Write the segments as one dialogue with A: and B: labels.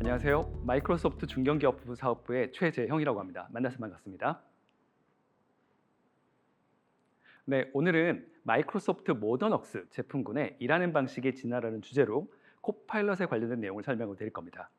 A: 안녕하세요. 마이크로소프트 중견기업부 사업부의 최재형이라고 합니다. 만나서 반갑습니다. 네, 오늘은 마이크로소프트 모던웍스 제품군의 일하는 방식의 진화라는 주제로 코파일럿에 관련된 내용을 설명을 드릴 겁니다.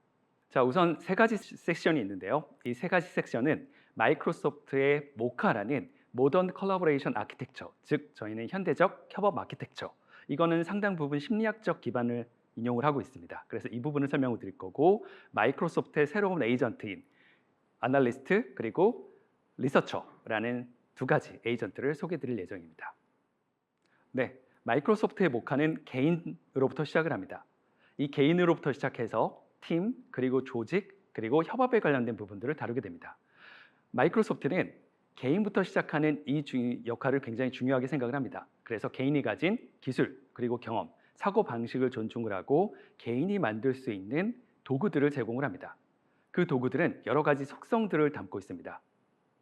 A: 자, 우선 세 가지 섹션이 있는데요. 이 세 가지 섹션은 마이크로소프트의 모카라는 모던 컬래버레이션 아키텍처, 즉 저희는 현대적 협업 아키텍처. 이거는 상당 부분 심리학적 기반을 인용을 하고 있습니다. 그래서 이 부분을 설명을 드릴 거고, 마이크로소프트의 새로운 에이전트인 아날리스트 그리고 리서처라는 두 가지 에이전트를 소개해 드릴 예정입니다. 네, 마이크로소프트의 모카는 개인으로부터 시작을 합니다. 이 개인으로부터 시작해서 팀, 그리고 조직, 그리고 협업에 관련된 부분들을 다루게 됩니다. 마이크로소프트는 개인부터 시작하는 이 역할을 굉장히 중요하게 생각을 합니다. 그래서 개인이 가진 기술, 그리고 경험, 사고 방식을 존중을 하고 개인이 만들 수 있는 도구들을 제공을 합니다. 그 도구들은 여러 가지 속성들을 담고 있습니다.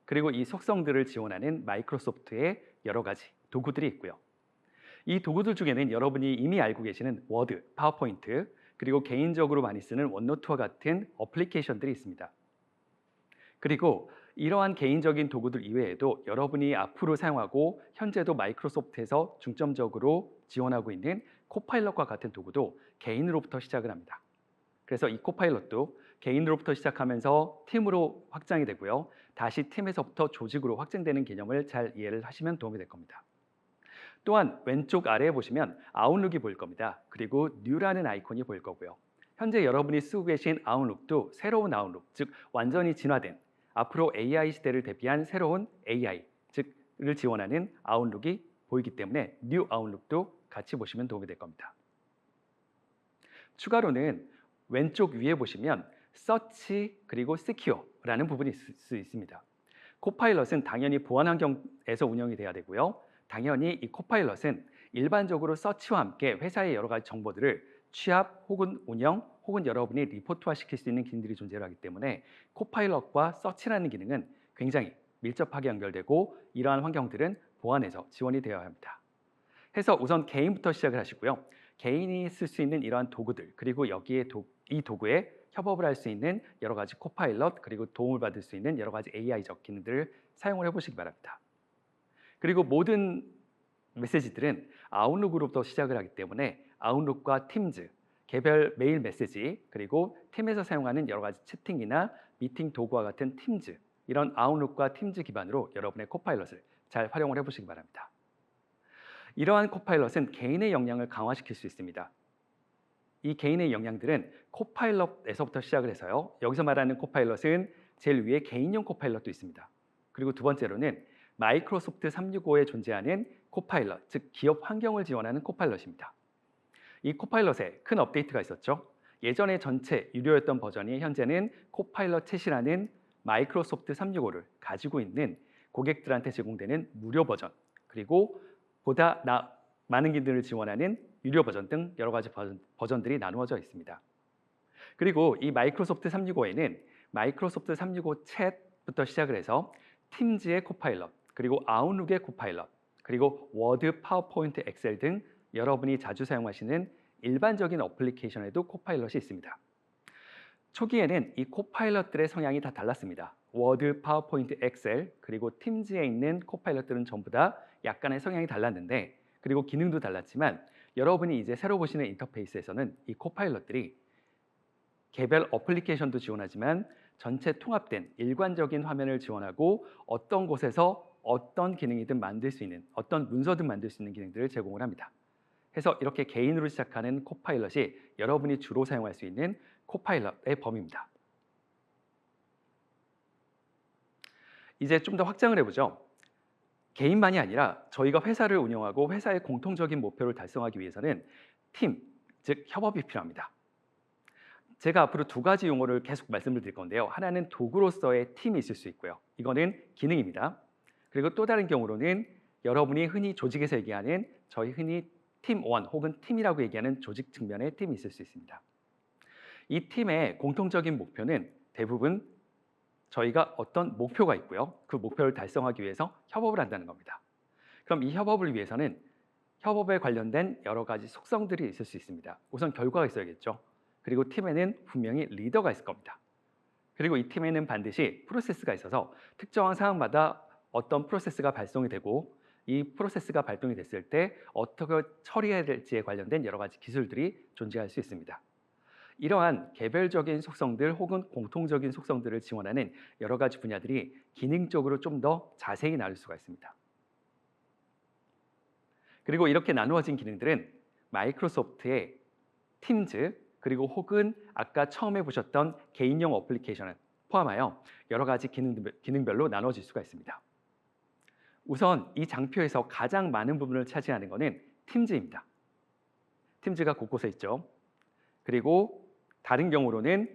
A: 그리고 이 속성들을 지원하는 마이크로소프트의 여러 가지 도구들이 있고요. 이 도구들 중에는 여러분이 이미 알고 계시는 워드, 파워포인트, 그리고 개인적으로 많이 쓰는 원노트와 같은 어플리케이션들이 있습니다. 그리고 이러한 개인적인 도구들 이외에도 여러분이 앞으로 사용하고 현재도 마이크로소프트에서 중점적으로 지원하고 있는 코파일럿과 같은 도구도 개인으로부터 시작을 합니다. 그래서 이 코파일럿도 개인으로부터 시작하면서 팀으로 확장이 되고요. 다시 팀에서부터 조직으로 확장되는 개념을 잘 이해를 하시면 도움이 될 겁니다. 또한 왼쪽 아래에 보시면 아웃룩이 보일 겁니다. 그리고 뉴라는 아이콘이 보일 거고요. 현재 여러분이 쓰고 계신 아웃룩도 새로운 아웃룩, 즉 완전히 진화된 앞으로 AI 시대를 대비한 새로운 AI, 즉을 지원하는 아웃룩이 보이기 때문에 뉴 아웃룩도 같이 보시면 도움이 될 겁니다. 추가로는 왼쪽 위에 보시면 서치 그리고 Secure라는 부분이 있을 수 있습니다. 코파일럿은 당연히 보안 환경에서 운영이 돼야 되고요. 당연히 이 코파일럿은 일반적으로 서치와 함께 회사의 여러 가지 정보들을 취합 혹은 운영 혹은 여러분이 리포트화 시킬 수 있는 기능들이 존재하기 때문에 코파일럿과 서치라는 기능은 굉장히 밀접하게 연결되고 이러한 환경들은 보안에서 지원이 되어야 합니다. 해서 우선 개인부터 시작을 하시고요. 개인이 쓸 수 있는 이러한 도구들 그리고 여기에 이 도구에 협업을 할 수 있는 여러 가지 코파일럿 그리고 도움을 받을 수 있는 여러 가지 AI적 기능들을 사용을 해보시기 바랍니다. 그리고 모든 메시지들은 아웃룩으로부터 시작을 하기 때문에 아웃룩과 팀즈, 개별 메일 메시지, 그리고 팀에서 사용하는 여러 가지 채팅이나 미팅 도구와 같은 팀즈, 이런 아웃룩과 팀즈 기반으로 여러분의 코파일럿을 잘 활용을 해보시기 바랍니다. 이러한 코파일럿은 개인의 역량을 강화시킬 수 있습니다. 이 개인의 역량들은 코파일럿에서부터 시작을 해서요. 여기서 말하는 코파일럿은 제일 위에 개인용 코파일럿도 있습니다. 그리고 두 번째로는 마이크로소프트 365에 존재하는 코파일럿, 즉 기업 환경을 지원하는 코파일럿입니다. 이 코파일럿에 큰 업데이트가 있었죠. 예전에 전체 유료였던 버전이 현재는 코파일럿 챗이라는 마이크로소프트 365를 가지고 있는 고객들한테 제공되는 무료 버전, 그리고 보다 많은 기능을 지원하는 유료 버전 등 여러 가지 버전들이 나누어져 있습니다. 그리고 이 마이크로소프트 365에는 마이크로소프트 365 챗부터 시작을 해서 팀즈의 코파일럿, 그리고 아웃룩의 코파일럿, 그리고 워드, 파워포인트, 엑셀 등 여러분이 자주 사용하시는 일반적인 어플리케이션에도 코파일럿이 있습니다. 초기에는 이 코파일럿들의 성향이 다 달랐습니다. 워드, 파워포인트, 엑셀, 그리고 팀즈에 있는 코파일럿들은 전부 다 약간의 성향이 달랐는데, 그리고 기능도 달랐지만 여러분이 이제 새로 보시는 인터페이스에서는 이 코파일럿들이 개별 어플리케이션도 지원하지만 전체 통합된 일관적인 화면을 지원하고 어떤 곳에서 어떤 기능이든 만들 수 있는, 어떤 문서든 만들 수 있는 기능들을 제공을 합니다. 해서 이렇게 개인으로 시작하는 코파일럿이 여러분이 주로 사용할 수 있는 코파일럿의 범위입니다. 이제 좀 더 확장을 해보죠. 개인만이 아니라 저희가 회사를 운영하고 회사의 공통적인 목표를 달성하기 위해서는 팀, 즉 협업이 필요합니다. 제가 앞으로 두 가지 용어를 계속 말씀을 드릴 건데요. 하나는 도구로서의 팀이 있을 수 있고요. 이거는 기능입니다. 그리고 또 다른 경우로는 여러분이 흔히 조직에서 얘기하는 저희 흔히 팀원 혹은 팀이라고 얘기하는 조직 측면의 팀이 있을 수 있습니다. 이 팀의 공통적인 목표는 대부분 저희가 어떤 목표가 있고요. 그 목표를 달성하기 위해서 협업을 한다는 겁니다. 그럼 이 협업을 위해서는 협업에 관련된 여러 가지 속성들이 있을 수 있습니다. 우선 결과가 있어야겠죠. 그리고 팀에는 분명히 리더가 있을 겁니다. 그리고 이 팀에는 반드시 프로세스가 있어서 특정한 상황마다 어떤 프로세스가 발송이 되고 이 프로세스가 발동이 됐을 때 어떻게 처리해야 될지에 관련된 여러 가지 기술들이 존재할 수 있습니다. 이러한 개별적인 속성들 혹은 공통적인 속성들을 지원하는 여러 가지 분야들이 기능적으로 좀 더 자세히 나눌 수가 있습니다. 그리고 이렇게 나누어진 기능들은 마이크로소프트의 팀즈 그리고 혹은 아까 처음에 보셨던 개인용 어플리케이션을 포함하여 여러 가지 기능별로 나눠질 수가 있습니다. 우선 이 장표에서 가장 많은 부분을 차지하는 것은 팀즈입니다. 팀즈가 곳곳에 있죠. 그리고 다른 경우로는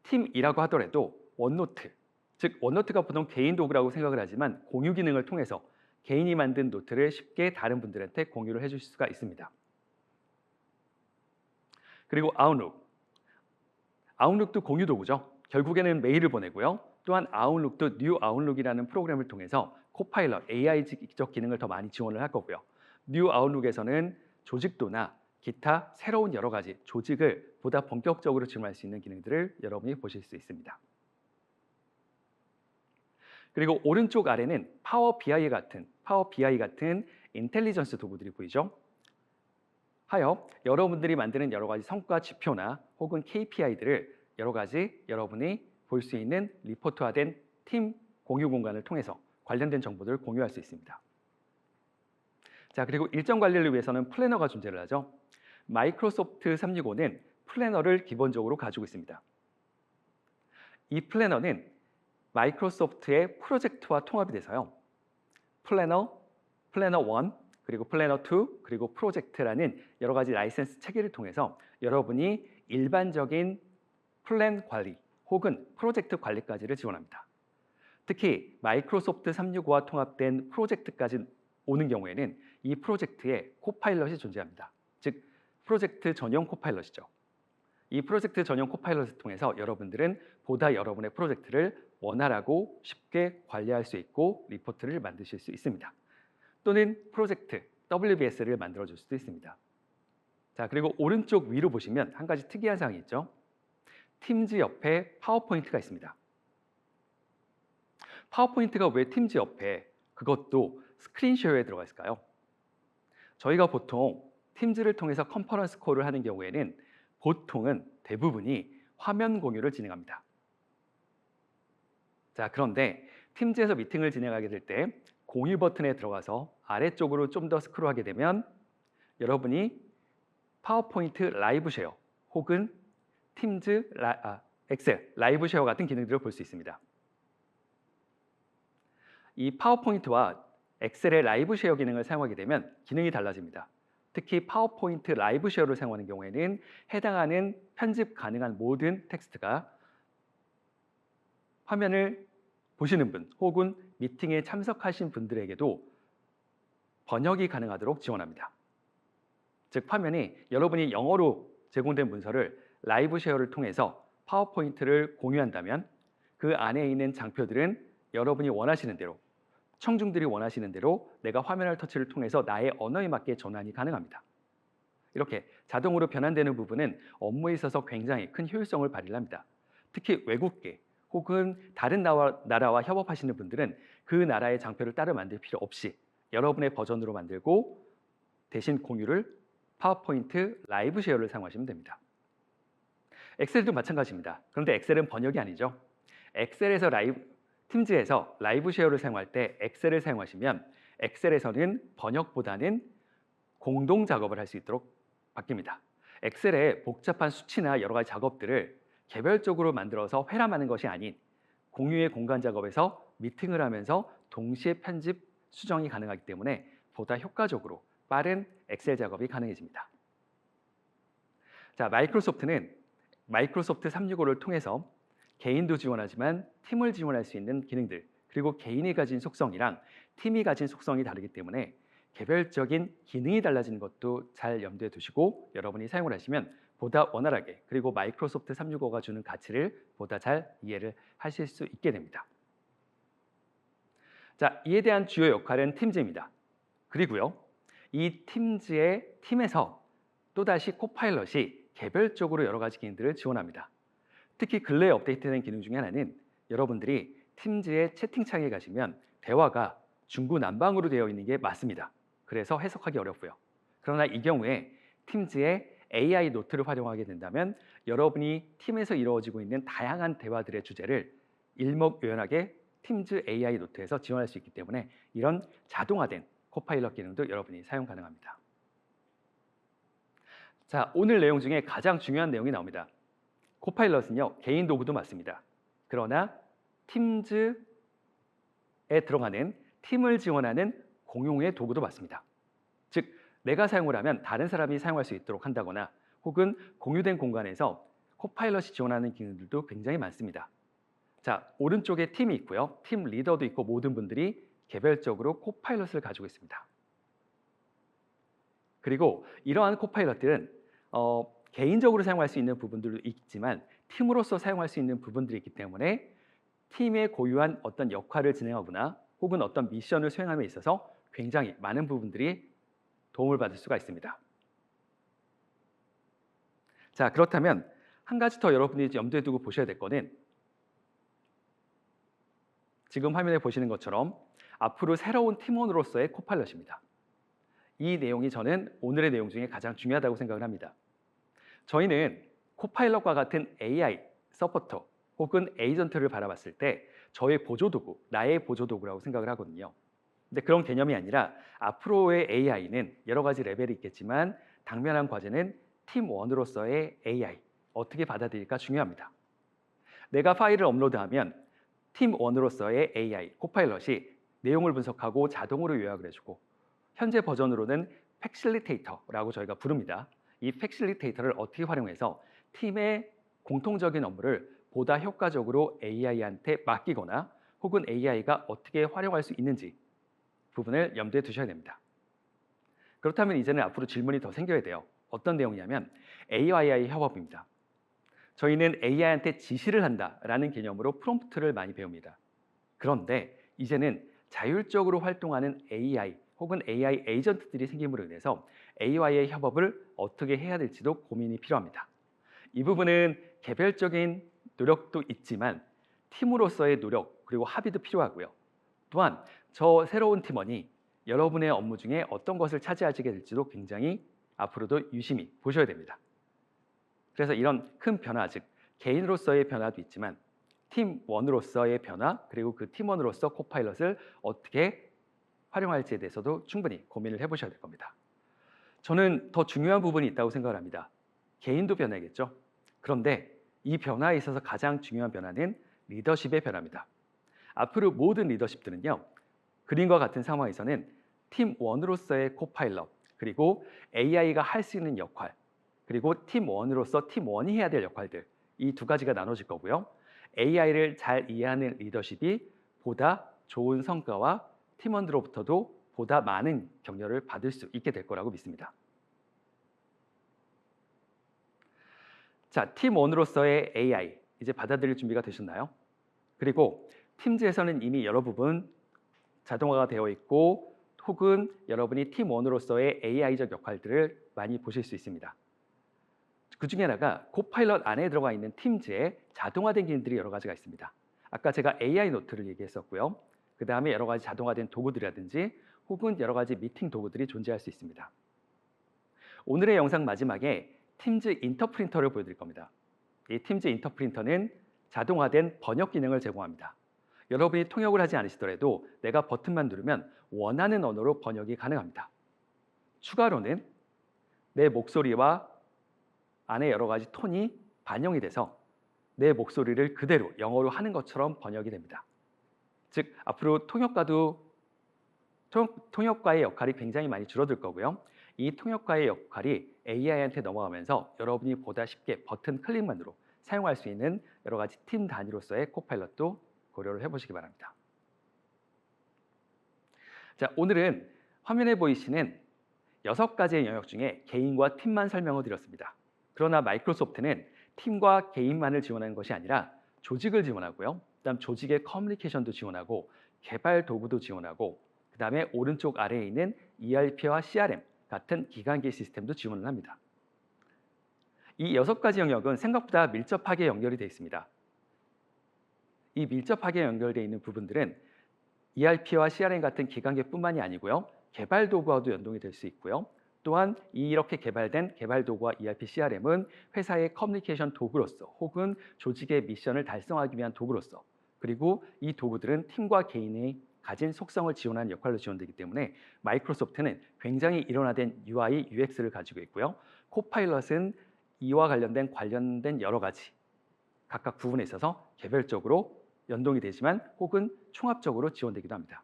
A: 팀이라고 하더라도 원노트, 즉 원노트가 보통 개인 도구라고 생각을 하지만 공유 기능을 통해서 개인이 만든 노트를 쉽게 다른 분들한테 공유를 해줄 수가 있습니다. 그리고 아웃룩도 공유 도구죠. 결국에는 메일을 보내고요. 또한 아웃룩도 뉴 아웃룩이라는 프로그램을 통해서 코파일럿, AI적 기능을 더 많이 지원을 할 거고요. 뉴 아웃룩에서는 조직도나 기타 새로운 여러 가지 조직을 보다 본격적으로 지원할 수 있는 기능들을 여러분이 보실 수 있습니다. 그리고 오른쪽 아래는 파워 BI 같은 인텔리전스 도구들이 보이죠. 하여 여러분들이 만드는 여러 가지 성과 지표나 혹은 KPI들을 여러 가지 여러분이 볼 수 있는 리포트화된 팀 공유 공간을 통해서 관련된 정보들을 공유할 수 있습니다. 자, 그리고 일정 관리를 위해서는 플래너가 존재를 하죠. 마이크로소프트 365는 플래너를 기본적으로 가지고 있습니다. 이 플래너는 마이크로소프트의 프로젝트와 통합이 돼서요. 플래너 1, 그리고 플래너 2, 그리고 프로젝트라는 여러 가지 라이센스 체계를 통해서 여러분이 일반적인 플랜 관리 혹은 프로젝트 관리까지를 지원합니다. 특히 마이크로소프트 365와 통합된 프로젝트까지 오는 경우에는 이 프로젝트에 코파일럿이 존재합니다. 즉 프로젝트 전용 코파일럿이죠. 이 프로젝트 전용 코파일럿을 통해서 여러분들은 보다 여러분의 프로젝트를 원활하고 쉽게 관리할 수 있고 리포트를 만드실 수 있습니다. 또는 프로젝트 WBS를 만들어줄 수도 있습니다. 자, 그리고 오른쪽 위로 보시면 한 가지 특이한 사항이 있죠. 팀즈 옆에 파워포인트가 있습니다. 파워포인트가 왜 팀즈 옆에 그것도 스크린쉐어에 들어가 있을까요? 저희가 보통 팀즈를 통해서 컨퍼런스 콜을 하는 경우에는 보통은 대부분이 화면 공유를 진행합니다. 자, 그런데 팀즈에서 미팅을 진행하게 될 때 공유 버튼에 들어가서 아래쪽으로 좀 더 스크롤하게 되면 여러분이 파워포인트 라이브 쉐어 혹은 팀즈 엑셀 라이브 쉐어 같은 기능들을 볼 수 있습니다. 이 파워포인트와 엑셀의 라이브 쉐어 기능을 사용하게 되면 기능이 달라집니다. 특히 파워포인트 라이브 쉐어를 사용하는 경우에는 해당하는 편집 가능한 모든 텍스트가 화면을 보시는 분 혹은 미팅에 참석하신 분들에게도 번역이 가능하도록 지원합니다. 즉 화면이 여러분이 영어로 제공된 문서를 라이브 쉐어를 통해서 파워포인트를 공유한다면 그 안에 있는 장표들은 여러분이 원하시는 대로 청중들이 원하시는 대로 내가 화면을 터치를 통해서 나의 언어에 맞게 전환이 가능합니다. 이렇게 자동으로 변환되는 부분은 업무에 있어서 굉장히 큰 효율성을 발휘를 합니다. 특히 외국계 혹은 다른 나라와 협업하시는 분들은 그 나라의 장표를 따로 만들 필요 없이 여러분의 버전으로 만들고 대신 공유를 파워포인트 라이브 쉐어를 사용하시면 됩니다. 엑셀도 마찬가지입니다. 그런데 엑셀은 번역이 아니죠. 엑셀에서 팀즈에서 라이브 쉐어를 사용할 때 엑셀을 사용하시면 엑셀에서는 번역보다는 공동 작업을 할 수 있도록 바뀝니다. 엑셀의 복잡한 수치나 여러 가지 작업들을 개별적으로 만들어서 회람하는 것이 아닌 공유의 공간 작업에서 미팅을 하면서 동시에 편집, 수정이 가능하기 때문에 보다 효과적으로 빠른 엑셀 작업이 가능해집니다. 자, 마이크로소프트는 마이크로소프트 365를 통해서 개인도 지원하지만 팀을 지원할 수 있는 기능들 그리고 개인이 가진 속성이랑 팀이 가진 속성이 다르기 때문에 개별적인 기능이 달라지는 것도 잘 염두에 두시고 여러분이 사용을 하시면 보다 원활하게 그리고 마이크로소프트 365가 주는 가치를 보다 잘 이해를 하실 수 있게 됩니다. 자, 이에 대한 주요 역할은 팀즈입니다. 그리고요, 이 팀에서 또다시 코파일럿이 개별적으로 여러 가지 기능들을 지원합니다. 특히 근래에 업데이트된 기능 중에 하나는 여러분들이 팀즈의 채팅창에 가시면 대화가 중구난방으로 되어 있는 게 맞습니다. 그래서 해석하기 어렵고요. 그러나 이 경우에 팀즈의 AI 노트를 활용하게 된다면 여러분이 팀에서 이루어지고 있는 다양한 대화들의 주제를 일목요연하게 팀즈 AI 노트에서 지원할 수 있기 때문에 이런 자동화된 코파일럿 기능도 여러분이 사용 가능합니다. 자, 오늘 내용 중에 가장 중요한 내용이 나옵니다. 코파일럿은요, 개인 도구도 맞습니다. 그러나 팀즈에 들어가는 팀을 지원하는 공용의 도구도 맞습니다. 즉, 내가 사용을 하면 다른 사람이 사용할 수 있도록 한다거나 혹은 공유된 공간에서 코파일럿이 지원하는 기능들도 굉장히 많습니다. 자, 오른쪽에 팀이 있고요. 팀 리더도 있고 모든 분들이 개별적으로 코파일럿을 가지고 있습니다. 그리고 이러한 코파일럿들은 개인적으로 사용할 수 있는 부분들도 있지만 팀으로서 사용할 수 있는 부분들이 있기 때문에 팀의 고유한 어떤 역할을 진행하거나 혹은 어떤 미션을 수행함에 있어서 굉장히 많은 부분들이 도움을 받을 수가 있습니다. 자, 그렇다면 한 가지 더 여러분이 염두에 두고 보셔야 될 거는 지금 화면에 보시는 것처럼 앞으로 새로운 팀원으로서의 코파일럿입니다. 이 내용이 저는 오늘의 내용 중에 가장 중요하다고 생각을 합니다. 저희는 코파일럿과 같은 AI 서포터 혹은 에이전트를 바라봤을 때 저의 보조도구, 나의 보조도구라고 생각을 하거든요. 근데 그런 개념이 아니라 앞으로의 AI는 여러 가지 레벨이 있겠지만 당면한 과제는 팀원으로서의 AI, 어떻게 받아들일까 중요합니다. 내가 파일을 업로드하면 팀원으로서의 AI, 코파일럿이 내용을 분석하고 자동으로 요약을 해주고 현재 버전으로는 팩실리테이터라고 저희가 부릅니다. 이 팩실리테이터를 어떻게 활용해서 팀의 공통적인 업무를 보다 효과적으로 AI한테 맡기거나 혹은 AI가 어떻게 활용할 수 있는지 부분을 염두에 두셔야 됩니다. 그렇다면 이제는 앞으로 질문이 더 생겨야 돼요. 어떤 내용이냐면 AI 협업입니다. 저희는 AI한테 지시를 한다라는 개념으로 프롬프트를 많이 배웁니다. 그런데 이제는 자율적으로 활동하는 AI 혹은 AI 에이전트들이 생김으로 인해서 AI의 협업을 어떻게 해야 될지도 고민이 필요합니다. 이 부분은 개별적인 노력도 있지만 팀으로서의 노력 그리고 합의도 필요하고요. 또한 저 새로운 팀원이 여러분의 업무 중에 어떤 것을 차지하게 될지도 굉장히 앞으로도 유심히 보셔야 됩니다. 그래서 이런 큰 변화, 즉 개인으로서의 변화도 있지만 팀원으로서의 변화 그리고 그 팀원으로서 코파일럿을 어떻게 활용할지에 대해서도 충분히 고민을 해보셔야 될 겁니다. 저는 더 중요한 부분이 있다고 생각을 합니다. 개인도 변화겠죠. 그런데 이 변화에 있어서 가장 중요한 변화는 리더십의 변화입니다. 앞으로 모든 리더십들은요, 그림과 같은 상황에서는 팀원으로서의 코파일럿, 그리고 AI가 할 수 있는 역할, 그리고 팀원으로서 팀원이 해야 될 역할들, 이 두 가지가 나눠질 거고요. AI를 잘 이해하는 리더십이 보다 좋은 성과와 팀원들로부터도 보다 많은 격려를 받을 수 있게 될 거라고 믿습니다. 자, 팀원으로서의 AI, 이제 받아들일 준비가 되셨나요? 그리고 팀즈에서는 이미 여러 부분 자동화가 되어 있고 혹은 여러분이 팀원으로서의 AI적 역할들을 많이 보실 수 있습니다. 그 중에 하나가 코파일럿 안에 들어가 있는 팀즈에 자동화된 기능들이 여러 가지가 있습니다. 아까 제가 AI 노트를 얘기했었고요. 그 다음에 여러 가지 자동화된 도구들이라든지 혹은 여러 가지 미팅 도구들이 존재할 수 있습니다. 오늘의 영상 마지막에 팀즈 인터프린터를 보여드릴 겁니다. 이 팀즈 인터프린터는 자동화된 번역 기능을 제공합니다. 여러분이 통역을 하지 않으시더라도 내가 버튼만 누르면 원하는 언어로 번역이 가능합니다. 추가로는 내 목소리와 안에 여러 가지 톤이 반영이 돼서 내 목소리를 그대로 영어로 하는 것처럼 번역이 됩니다. 즉 앞으로 통역가의 역할이 굉장히 많이 줄어들 거고요. 이 통역가의 역할이 AI한테 넘어가면서 여러분이 보다 쉽게 버튼 클릭만으로 사용할 수 있는 여러 가지 팀 단위로서의 코파일럿도 고려를 해보시기 바랍니다. 자, 오늘은 화면에 보이시는 6가지의 영역 중에 개인과 팀만 설명을 드렸습니다. 그러나 마이크로소프트는 팀과 개인만을 지원하는 것이 아니라 조직을 지원하고요. 그다음 조직의 커뮤니케이션도 지원하고 개발 도구도 지원하고 그다음에 오른쪽 아래에 있는 ERP와 CRM 같은 기관기 시스템도 지원을 합니다. 이 6가지 영역은 생각보다 밀접하게 연결이 되어 있습니다. 이 밀접하게 연결되어 있는 부분들은 ERP와 CRM 같은 기관계뿐만이 아니고요. 개발 도구와도 연동이 될 수 있고요. 또한 이렇게 개발된 개발 도구와 ERP, CRM은 회사의 커뮤니케이션 도구로서 혹은 조직의 미션을 달성하기 위한 도구로서, 그리고 이 도구들은 팀과 개인이 가진 속성을 지원하는 역할로 지원되기 때문에 마이크로소프트는 굉장히 일원화된 UI, UX를 가지고 있고요. 코파일럿은 이와 관련된 여러 가지 각각 부분에 있어서 개별적으로 연동이 되지만 혹은 총합적으로 지원되기도 합니다.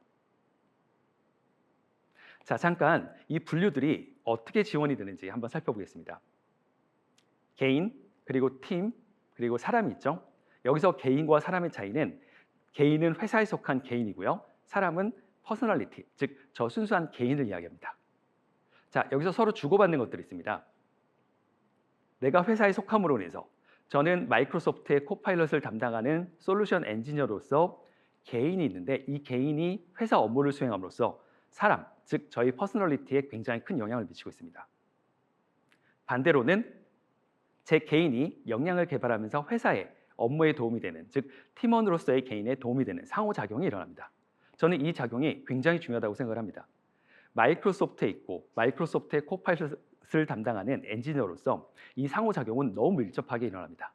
A: 자, 잠깐 이 분류들이 어떻게 지원이 되는지 한번 살펴보겠습니다. 개인, 그리고 팀, 그리고 사람이 있죠. 여기서 개인과 사람의 차이는 개인은 회사에 속한 개인이고요. 사람은 퍼스널리티, 즉 저 순수한 개인을 이야기합니다. 자, 여기서 서로 주고받는 것들이 있습니다. 내가 회사에 속함으로 인해서 저는 마이크로소프트의 코파일럿을 담당하는 솔루션 엔지니어로서 개인이 있는데 이 개인이 회사 업무를 수행함으로써 사람, 즉 저희 퍼스널리티에 굉장히 큰 영향을 미치고 있습니다. 반대로는 제 개인이 역량을 개발하면서 회사의 업무에 도움이 되는, 즉 팀원으로서의 개인에 도움이 되는 상호작용이 일어납니다. 저는 이 작용이 굉장히 중요하다고 생각을 합니다. 마이크로소프트에 있고 마이크로소프트의 코파일럿을 담당하는 엔지니어로서 이 상호작용은 너무 밀접하게 일어납니다.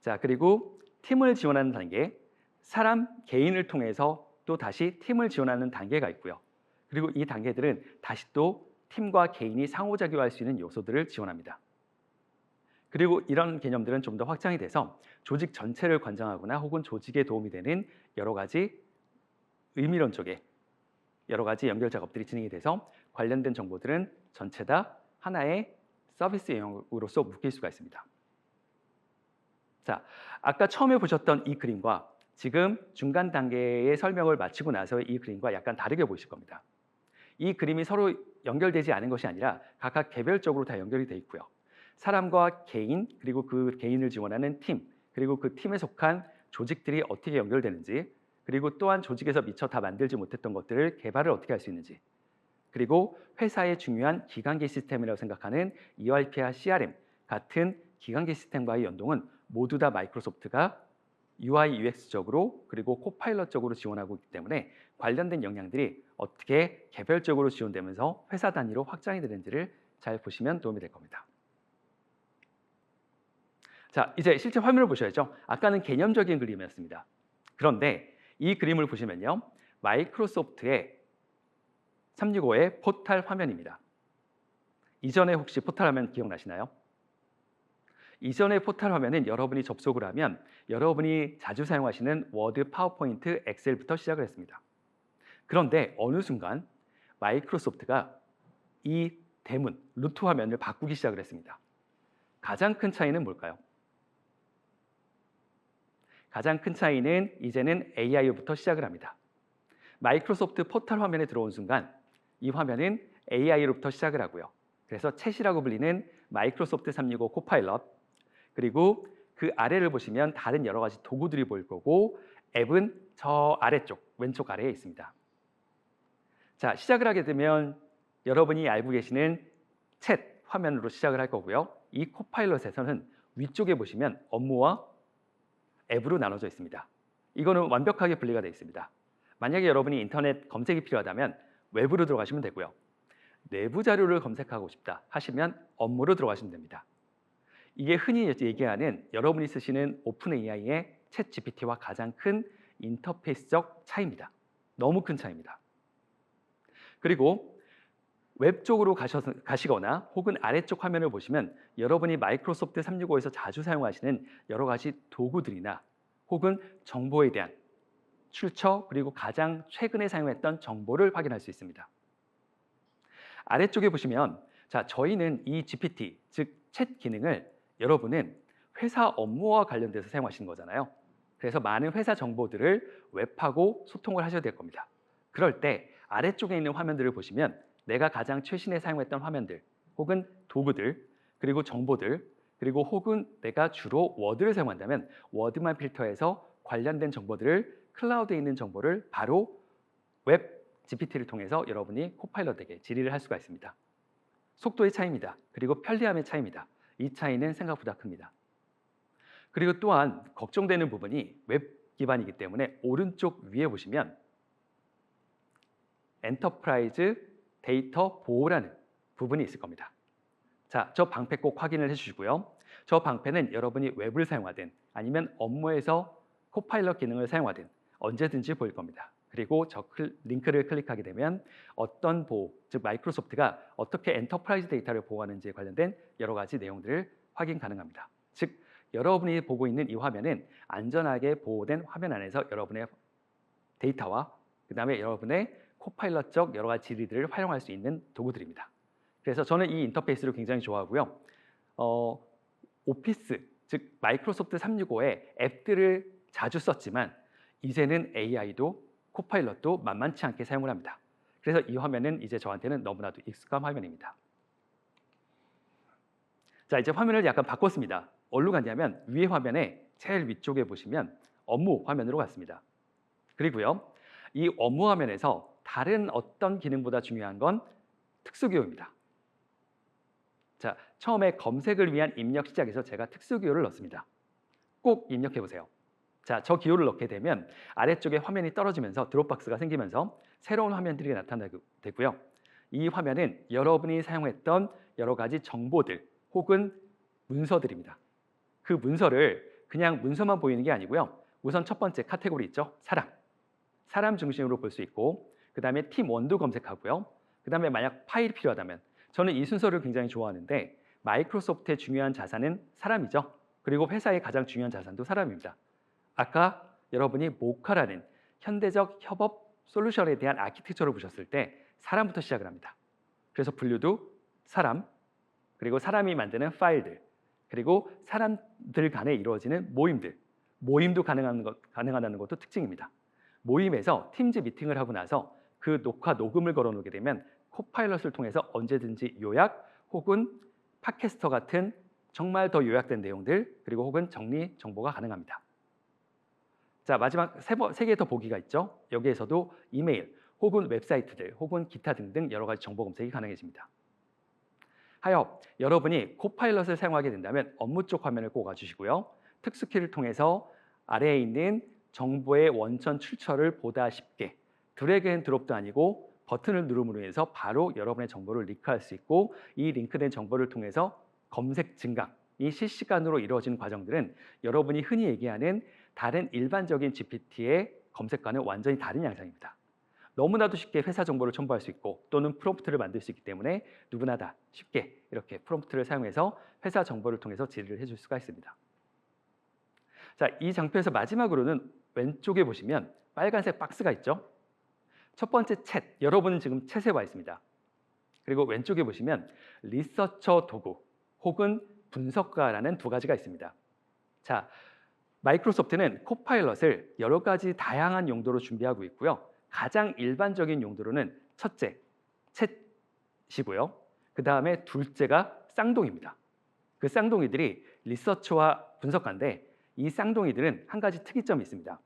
A: 자, 그리고 팀을 지원하는 단계, 사람, 개인을 통해서 또 다시 팀을 지원하는 단계가 있고요. 그리고 이 단계들은 다시 또 팀과 개인이 상호작용할 수 있는 요소들을 지원합니다. 그리고 이런 개념들은 좀 더 확장이 돼서 조직 전체를 관장하거나 혹은 조직에 도움이 되는 여러 가지 의미론 쪽에 여러 가지 연결 작업들이 진행이 돼서 관련된 정보들은 전체 다 하나의 서비스 영역으로서 묶일 수가 있습니다. 자, 아까 처음에 보셨던 이 그림과 지금 중간 단계의 설명을 마치고 나서 이 그림과 약간 다르게 보이실 겁니다. 이 그림이 서로 연결되지 않은 것이 아니라 각각 개별적으로 다 연결이 돼 있고요. 사람과 개인, 그리고 그 개인을 지원하는 팀, 그리고 그 팀에 속한 조직들이 어떻게 연결되는지, 그리고 또한 조직에서 미처 다 만들지 못했던 것들을 개발을 어떻게 할 수 있는지, 그리고 회사의 중요한 기관계 시스템이라고 생각하는 ERP와 CRM 같은 기관계 시스템과의 연동은 모두 다 마이크로소프트가 UI, UX적으로 그리고 코파일럿적으로 지원하고 있기 때문에 관련된 역량들이 어떻게 개별적으로 지원되면서 회사 단위로 확장이 되는지를 잘 보시면 도움이 될 겁니다. 자, 이제 실제 화면을 보셔야죠. 아까는 개념적인 그림이었습니다. 그런데 이 그림을 보시면요. 마이크로소프트의 365의 포탈 화면입니다. 이전에 혹시 포탈 화면 기억나시나요? 이전의 포탈 화면은 여러분이 접속을 하면 여러분이 자주 사용하시는 워드, 파워포인트, 엑셀부터 시작을 했습니다. 그런데 어느 순간 마이크로소프트가 이 대문, 루트 화면을 바꾸기 시작을 했습니다. 가장 큰 차이는 뭘까요? 가장 큰 차이는 이제는 AI부터 시작을 합니다. 마이크로소프트 포탈 화면에 들어온 순간 이 화면은 AI로부터 시작을 하고요. 그래서 챗이라고 불리는 마이크로소프트 365 코파일럿, 그리고 그 아래를 보시면 다른 여러 가지 도구들이 보일 거고 앱은 저 아래쪽, 왼쪽 아래에 있습니다. 자, 시작을 하게 되면 여러분이 알고 계시는 챗 화면으로 시작을 할 거고요. 이 코파일럿에서는 위쪽에 보시면 업무와 앱으로 나눠져 있습니다. 이거는 완벽하게 분리가 되어 있습니다. 만약에 여러분이 인터넷 검색이 필요하다면 웹으로 들어가시면 되고요. 내부 자료를 검색하고 싶다 하시면 업무로 들어가시면 됩니다. 이게 흔히 얘기하는 여러분이 쓰시는 오픈 AI의 챗 GPT와 가장 큰 인터페이스적 차이입니다. 너무 큰 차이입니다. 그리고 웹 쪽으로 가시거나 혹은 아래쪽 화면을 보시면 여러분이 마이크로소프트 365에서 자주 사용하시는 여러 가지 도구들이나 혹은 정보에 대한 출처, 그리고 가장 최근에 사용했던 정보를 확인할 수 있습니다. 아래쪽에 보시면 자, 저희는 이 GPT, 즉 챗 기능을 여러분은 회사 업무와 관련돼서 사용하시는 거잖아요. 그래서 많은 회사 정보들을 웹하고 소통을 하셔야 될 겁니다. 그럴 때 아래쪽에 있는 화면들을 보시면 내가 가장 최신에 사용했던 화면들 혹은 도구들, 그리고 정보들, 그리고 혹은 내가 주로 워드를 사용한다면 워드만 필터해서 관련된 정보들을 클라우드에 있는 정보를 바로 웹 GPT를 통해서 여러분이 코파일럿에게 질의를 할 수가 있습니다. 속도의 차이입니다. 그리고 편리함의 차이입니다. 이 차이는 생각보다 큽니다. 그리고 또한 걱정되는 부분이 웹 기반이기 때문에 오른쪽 위에 보시면 엔터프라이즈 데이터 보호라는 부분이 있을 겁니다. 자, 저 방패 꼭 확인을 해주시고요. 저 방패는 여러분이 웹을 사용하든 아니면 업무에서 코파일럿 기능을 사용하든 언제든지 보일 겁니다. 그리고 저 링크를 클릭하게 되면 어떤 보호, 즉 마이크로소프트가 어떻게 엔터프라이즈 데이터를 보호하는지에 관련된 여러 가지 내용들을 확인 가능합니다. 즉, 여러분이 보고 있는 이 화면은 안전하게 보호된 화면 안에서 여러분의 데이터와 그 다음에 여러분의 코파일럿적 여러 가지 질의들을 활용할 수 있는 도구들입니다. 그래서 저는 이 인터페이스를 굉장히 좋아하고요. 오피스, 즉 마이크로소프트 365의 앱들을 자주 썼지만 이제는 AI도 코파일럿도 만만치 않게 사용을 합니다. 그래서 이 화면은 이제 저한테는 너무나도 익숙한 화면입니다. 자, 이제 화면을 약간 바꿨습니다. 어디로 갔냐면 위에 화면에 제일 위쪽에 보시면 업무 화면으로 갔습니다. 그리고요, 이 업무 화면에서 다른 어떤 기능보다 중요한 건 특수기호입니다. 자, 처음에 검색을 위한 입력 시작에서 제가 특수기호를 넣습니다. 꼭 입력해 보세요. 자, 저 기호를 넣게 되면 아래쪽에 화면이 떨어지면서 드롭박스가 생기면서 새로운 화면들이 나타나게 되고요. 이 화면은 여러분이 사용했던 여러 가지 정보들 혹은 문서들입니다. 그 문서를 그냥 문서만 보이는 게 아니고요. 우선 첫 번째 카테고리 있죠? 사람 중심으로 볼 수 있고 그 다음에 팀 원도 검색하고요. 그 다음에 만약 파일이 필요하다면 저는 이 순서를 굉장히 좋아하는데 마이크로소프트의 중요한 자산은 사람이죠. 그리고 회사의 가장 중요한 자산도 사람입니다. 아까 여러분이 모카라는 현대적 협업 솔루션에 대한 아키텍처를 보셨을 때 사람부터 시작을 합니다. 그래서 분류도 사람, 그리고 사람이 만드는 파일들, 그리고 사람들 간에 이루어지는 모임도 가능하다는 것도 특징입니다. 모임에서 팀즈 미팅을 하고 나서 그 녹화 녹음을 걸어놓게 되면 코파일럿을 통해서 언제든지 요약 혹은 팟캐스터 같은 정말 더 요약된 내용들 그리고 혹은 정리 정보가 가능합니다. 자, 마지막 세 개 더 보기가 있죠. 여기에서도 이메일 혹은 웹사이트들 혹은 기타 등등 여러 가지 정보 검색이 가능해집니다. 하여 여러분이 코파일럿을 사용하게 된다면 업무 쪽 화면을 꼭 와주시고요. 특수키를 통해서 아래에 있는 정보의 원천 출처를 보다 쉽게 드래그 앤 드롭도 아니고 버튼을 누름으로 인해서 바로 여러분의 정보를 링크할 수 있고 이 링크된 정보를 통해서 검색 증강이 실시간으로 이루어지는 과정들은 여러분이 흔히 얘기하는 다른 일반적인 GPT의 검색과는 완전히 다른 양상입니다. 너무나도 쉽게 회사 정보를 첨부할 수 있고 또는 프롬프트를 만들 수 있기 때문에 누구나 다 쉽게 이렇게 프롬프트를 사용해서 회사 정보를 통해서 질의를 해줄 수가 있습니다. 자, 이 장표에서 마지막으로는 왼쪽에 보시면 빨간색 박스가 있죠. 첫 번째 챗, 여러분은 지금 챗에 와 있습니다. 그리고 왼쪽에 보시면 리서처 도구 혹은 분석가라는 두 가지가 있습니다. 자, 마이크로소프트는 코파일럿을 여러 가지 다양한 용도로 준비하고 있고요. 가장 일반적인 용도로는 첫째, 챗이고요. 그 다음에 둘째가 쌍둥이입니다. 그 쌍둥이들이 리서처와 분석가인데 이 쌍둥이들은 한 가지 특이점이 있습니다.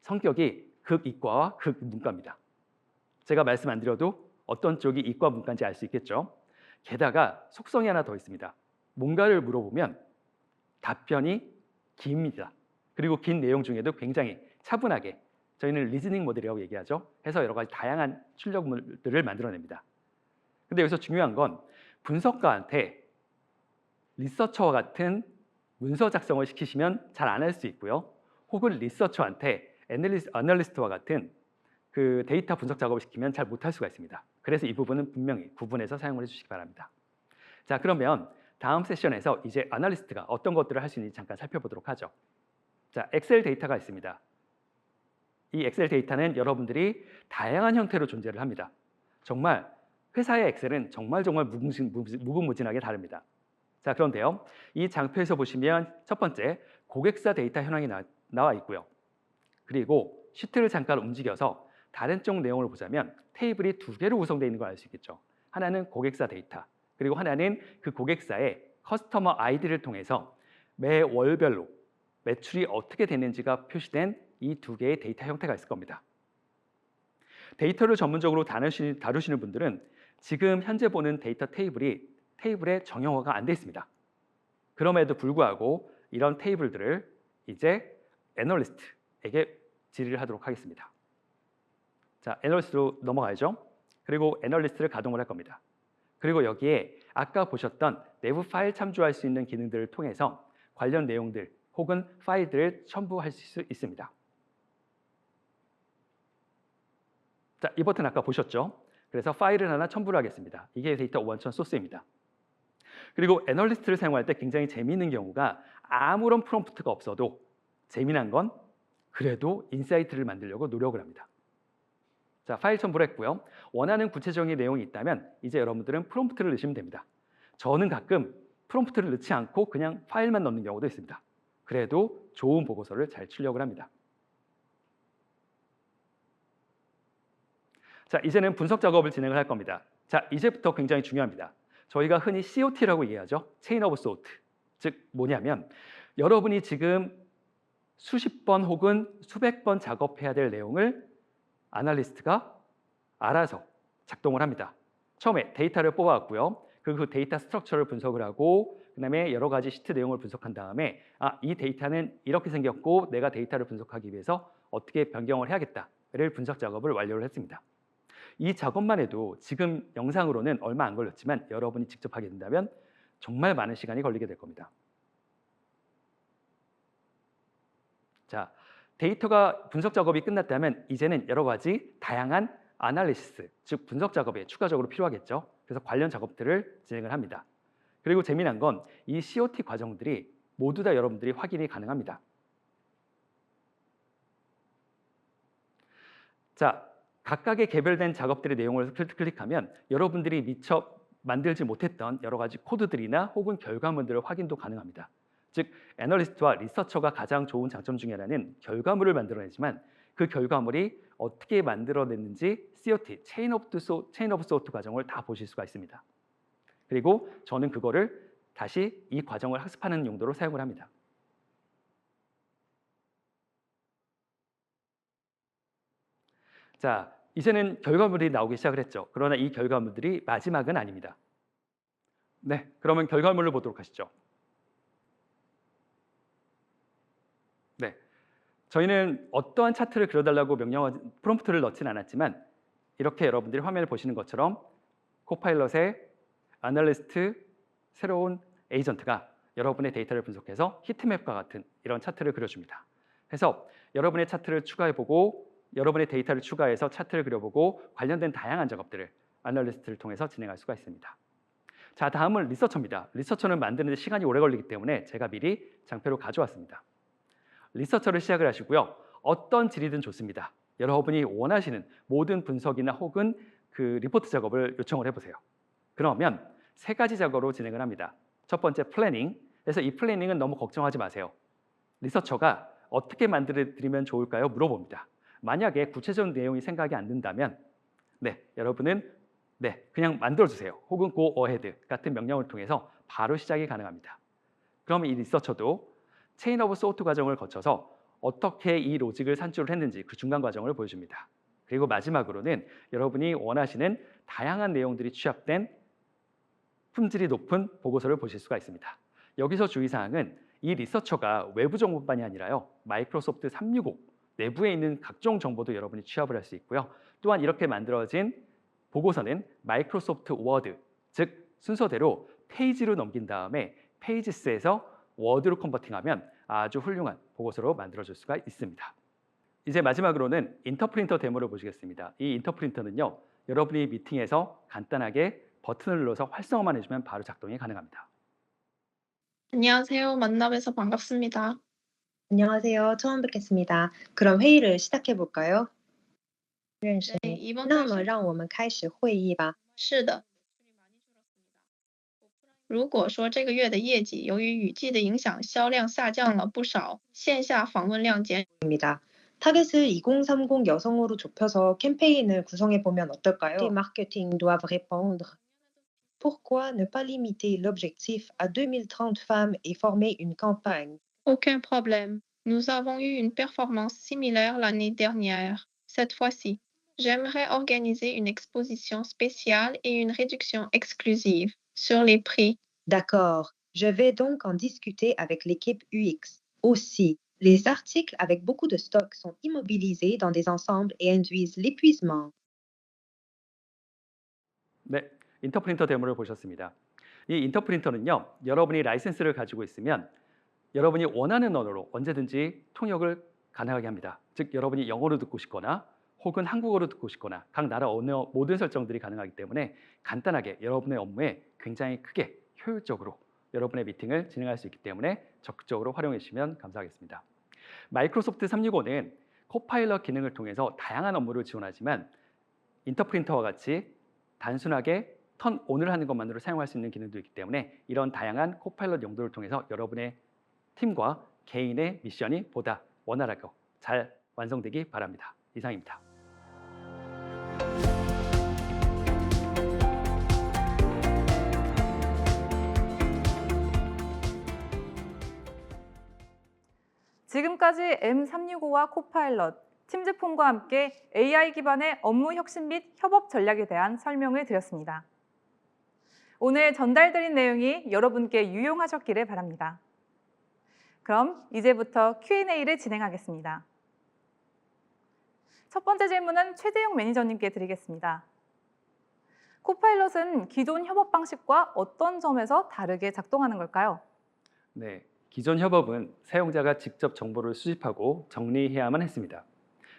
A: 성격이 극이과와 극문과입니다. 제가 말씀 안 드려도 어떤 쪽이 이과 문과인지 알 수 있겠죠. 게다가 속성이 하나 더 있습니다. 뭔가를 물어보면 답변이 깁니다. 그리고 긴 내용 중에도 굉장히 차분하게 저희는 리즈닝 모델이라고 얘기하죠. 해서 여러 가지 다양한 출력물들을 만들어냅니다. 근데 여기서 중요한 건 분석가한테 리서처와 같은 문서 작성을 시키시면 잘 안 할 수 있고요. 혹은 리서처한테 애널리스트와 같은 그 데이터 분석 작업을 시키면 잘 못할 수가 있습니다. 그래서 이 부분은 분명히 구분해서 사용을 해주시기 바랍니다. 자, 그러면 다음 세션에서 이제 애널리스트가 어떤 것들을 할 수 있는지 잠깐 살펴보도록 하죠. 자, 엑셀 데이터가 있습니다. 이 엑셀 데이터는 여러분들이 다양한 형태로 존재를 합니다. 정말 회사의 엑셀은 정말 무궁무진하게 다릅니다. 자, 그런데요, 이 장표에서 보시면 첫 번째 고객사 데이터 현황이 나와 있고요. 그리고 시트를 잠깐 움직여서 다른 쪽 내용을 보자면 테이블이 두 개로 구성되어 있는 걸 알 수 있겠죠. 하나는 고객사 데이터, 그리고 하나는 그 고객사의 커스터머 아이디를 통해서 매 월별로 매출이 어떻게 되는지가 표시된 이 두 개의 데이터 형태가 있을 겁니다. 데이터를 전문적으로 다루시는 분들은 지금 현재 보는 데이터 테이블에 정형화가 안 돼 있습니다. 그럼에도 불구하고 이런 테이블들을 이제 애널리스트에게 질의를 하도록 하겠습니다. 자, 애널리스트로 넘어가야죠. 그리고 애널리스트를 가동을 할 겁니다. 그리고 여기에 아까 보셨던 내부 파일 참조할 수 있는 기능들을 통해서 관련 내용들 혹은 파일들을 첨부할 수 있습니다. 자, 이 버튼 아까 보셨죠? 그래서 파일을 하나 첨부를 하겠습니다. 이게 데이터 원천 소스입니다. 그리고 애널리스트를 사용할 때 굉장히 재미있는 경우가 아무런 프롬프트가 없어도 재미난 건 그래도 인사이트를 만들려고 노력을 합니다. 자, 파일 첨부를 했고요. 원하는 구체적인 내용이 있다면 이제 여러분들은 프롬프트를 넣으시면 됩니다. 저는 가끔 프롬프트를 넣지 않고 그냥 파일만 넣는 경우도 있습니다. 그래도 좋은 보고서를 잘 출력을 합니다. 자, 이제는 분석 작업을 진행을 할 겁니다. 자, 이제부터 굉장히 중요합니다. 저희가 흔히 COT라고 얘기하죠. 체인 오브 소트. 즉 뭐냐면 여러분이 지금 수십 번 혹은 수백 번 작업해야 될 내용을 아날리스트가 알아서 작동을 합니다. 처음에 데이터를 뽑아왔고요. 그리고 그 데이터 스트럭처를 분석을 하고 그다음에 여러 가지 시트 내용을 분석한 다음에 이 데이터는 이렇게 생겼고 내가 데이터를 분석하기 위해서 어떻게 변경을 해야겠다를 분석 작업을 완료를 했습니다. 이 작업만 해도 지금 영상으로는 얼마 안 걸렸지만 여러분이 직접 하게 된다면 정말 많은 시간이 걸리게 될 겁니다. 자, 데이터가 분석 작업이 끝났다면 이제는 여러 가지 다양한 아날리시스, 즉 분석 작업에 추가적으로 필요하겠죠. 그래서 관련 작업들을 진행을 합니다. 그리고 재미난 건 이 COT 과정들이 모두 다 여러분들이 확인이 가능합니다. 자, 각각의 개별된 작업들의 내용을 클릭하면 여러분들이 미처 만들지 못했던 여러 가지 코드들이나 혹은 결과물들을 확인도 가능합니다. 즉, 애널리스트와 리서처가 가장 좋은 장점 중에 하나는 결과물을 만들어내지만 그 결과물이 어떻게 만들어냈는지 COT, 체인 오브 소트 과정을 다 보실 수가 있습니다. 그리고 저는 그거를 다시 이 과정을 학습하는 용도로 사용을 합니다. 자, 이제는 결과물이 나오기 시작을 했죠. 그러나 이 결과물들이 마지막은 아닙니다. 네, 그러면 결과물을 보도록 하시죠. 네, 저희는 어떠한 차트를 그려달라고 프롬프트를 넣지는 않았지만 이렇게 여러분들이 화면을 보시는 것처럼 코파일럿의 아날리스트 새로운 에이전트가 여러분의 데이터를 분석해서 히트맵과 같은 이런 차트를 그려줍니다. 그래서 여러분의 차트를 추가해보고 여러분의 데이터를 추가해서 차트를 그려보고 관련된 다양한 작업들을 아날리스트를 통해서 진행할 수가 있습니다. 자, 다음은 리서처입니다. 리서처는 만드는 데 시간이 오래 걸리기 때문에 제가 미리 장표로 가져왔습니다. 리서처를 시작을 하시고요. 어떤 질이든 좋습니다. 여러분이 원하시는 모든 분석이나 혹은 그 리포트 작업을 요청을 해보세요. 그러면 세 가지 작업으로 진행을 합니다. 첫 번째 플래닝. 그래서 이 플래닝은 너무 걱정하지 마세요. 리서처가 어떻게 만들어드리면 좋을까요? 물어봅니다. 만약에 구체적인 내용이 생각이 안 든다면 여러분은 그냥 만들어주세요. 혹은 go ahead 같은 명령을 통해서 바로 시작이 가능합니다. 그럼 이 리서처도 체인 오브 소트 과정을 거쳐서 어떻게 이 로직을 산출을 했는지 그 중간 과정을 보여줍니다. 그리고 마지막으로는 여러분이 원하시는 다양한 내용들이 취합된 품질이 높은 보고서를 보실 수가 있습니다. 여기서 주의사항은 이 리서처가 외부 정보뿐만이 아니라요. 마이크로소프트 365 내부에 있는 각종 정보도 여러분이 취합을 할 수 있고요. 또한 이렇게 만들어진 보고서는 마이크로소프트 워드, 즉 순서대로 페이지로 넘긴 다음에 페이지스에서 워드로 컨버팅하면 아주 훌륭한 보고서로 만들어줄 수가 있습니다. 이제 마지막으로는 인터프린터 데모를 보시겠습니다. 이 인터프린터는요. 여러분이 미팅에서 간단하게 버튼을 눌러서 활성화만 해주면 바로 작동이 가능합니다.
B: 안녕하세요. 만나뵈서 반갑습니다.
C: 안녕하세요. 처음 뵙겠습니다. 그럼 회의를 시작해 볼까요?
B: 네, 이번
C: 那
B: 달
C: 么让我们开始会议吧。
B: 是的。如果说这个月的业绩由于雨季的影响，销量下降了不少，线下访问量减
C: 입니다. 타겟을 2030 여성으로 좁혀서 캠페인을 구성해 보면 어떨까요? Les marketing doivent répondre. Pourquoi ne pas limiter l'objectif à 2030 femmes et former une campagne?
B: aucun problème. Nous avons eu une performance similaire l'année dernière. Cette fois-ci, J'aimerais organiser une exposition spéciale et une réduction exclusive sur les prix.
C: D'accord. Je vais donc en discuter avec l'équipe UX. Aussi, les articles avec beaucoup de stock sont immobilisés dans des ensembles et induisent l'épuisement.
A: 네, 인터프린터 데모를 보셨습니다. 이 인터프린터는요, 여러분이 라이센스를 가지고 있으면 여러분이 원하는 언어로 언제든지 통역을 가능하게 합니다. 즉, 여러분이 영어로 듣고 싶거나 혹은 한국어로 듣고 싶거나 각 나라 언어 모든 설정들이 가능하기 때문에 간단하게 여러분의 업무에 굉장히 크게 효율적으로 여러분의 미팅을 진행할 수 있기 때문에 적극적으로 활용해 주시면 감사하겠습니다. 마이크로소프트 365는 코파일럿 기능을 통해서 다양한 업무를 지원하지만 인터프린터와 같이 단순하게 턴 온을 하는 것만으로 사용할 수 있는 기능도 있기 때문에 이런 다양한 코파일럿 용도를 통해서 여러분의 팀과 개인의 미션이 보다 원활하고 잘 완성되기 바랍니다. 이상입니다.
D: 지금까지 M365와 코파일럿, 팀즈폰과 함께 AI 기반의 업무 혁신 및 협업 전략에 대한 설명을 드렸습니다. 오늘 전달드린 내용이 여러분께 유용하셨기를 바랍니다. 그럼 이제부터 Q&A를 진행하겠습니다. 첫 번째 질문은 최재용 매니저님께 드리겠습니다. 코파일럿은 기존 협업 방식과 어떤 점에서 다르게 작동하는 걸까요?
A: 네, 기존 협업은 사용자가 직접 정보를 수집하고 정리해야만 했습니다.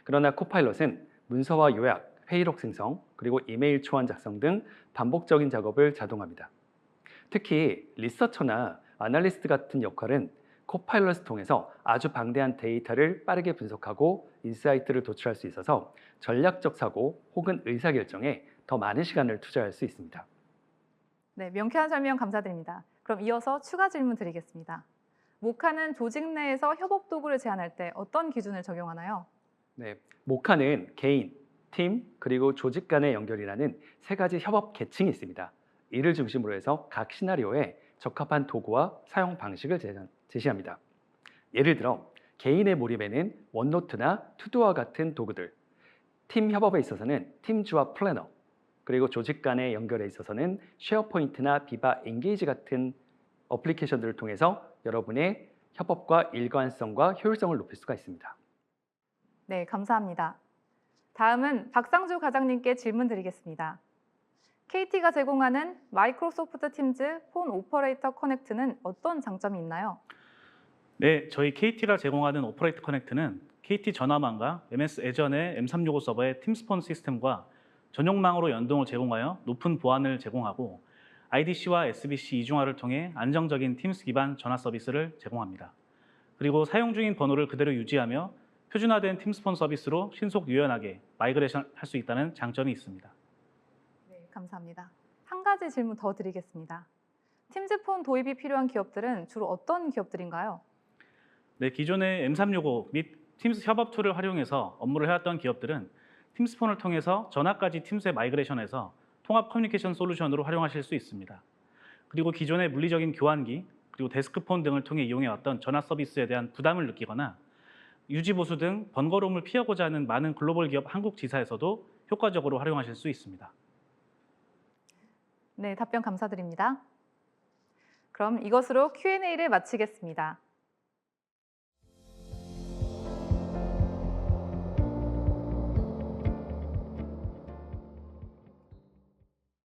A: 그러나 코파일럿은 문서화 요약, 회의록 생성, 그리고 이메일 초안 작성 등 반복적인 작업을 자동합니다. 특히 리서처나 아날리스트 같은 역할은 코파일럿을 통해서 아주 방대한 데이터를 빠르게 분석하고 인사이트를 도출할 수 있어서 전략적 사고 혹은 의사결정에 더 많은 시간을 투자할 수 있습니다.
D: 네, 명쾌한 설명 감사드립니다. 그럼 이어서 추가 질문 드리겠습니다. 모카는 조직 내에서 협업 도구를 제안할 때 어떤 기준을 적용하나요?
A: 네, 모카는 개인, 팀, 그리고 조직 간의 연결이라는 세 가지 협업 계층이 있습니다. 이를 중심으로 해서 각 시나리오에 적합한 도구와 사용 방식을 제시합니다. 예를 들어 개인의 몰입에는 원노트나 투두와 같은 도구들, 팀 협업에 있어서는 팀주와 플래너, 그리고 조직 간의 연결에 있어서는 쉐어포인트나 비바 엔게이지 같은 어플리케이션들을 통해서 여러분의 협업과 일관성과 효율성을 높일 수가 있습니다.
D: 네, 감사합니다. 다음은 박상주 과장님께 질문 드리겠습니다. KT가 제공하는 마이크로소프트 팀즈 폰 오퍼레이터 커넥트는 어떤 장점이 있나요?
E: 네, 저희 KT가 제공하는 오퍼레이터 커넥트는 KT 전화망과 MS 애전의 M365 서버의 팀스폰 시스템과 전용망으로 연동을 제공하여 높은 보안을 제공하고 IDC와 SBC 이중화를 통해 안정적인 팀스 기반 전화 서비스를 제공합니다. 그리고 사용 중인 번호를 그대로 유지하며 표준화된 팀스폰 서비스로 신속 유연하게 마이그레이션 할 수 있다는 장점이 있습니다.
D: 네, 감사합니다. 한 가지 질문 더 드리겠습니다. 팀즈폰 도입이 필요한 기업들은 주로 어떤 기업들인가요?
E: 네, 기존의 M365 및 팀스 협업 툴을 활용해서 업무를 해왔던 기업들은 팀스폰을 통해서 전화까지 팀스에 마이그레이션해서 통합 커뮤니케이션 솔루션으로 활용하실 수 있습니다. 그리고 기존의 물리적인 교환기, 그리고 데스크폰 등을 통해 이용해왔던 전화 서비스에 대한 부담을 느끼거나 유지 보수 등 번거로움을 피하고자 하는 많은 글로벌 기업 한국 지사에서도 효과적으로 활용하실 수 있습니다.
D: 네, 답변 감사드립니다. 그럼 이것으로 Q&A를 마치겠습니다.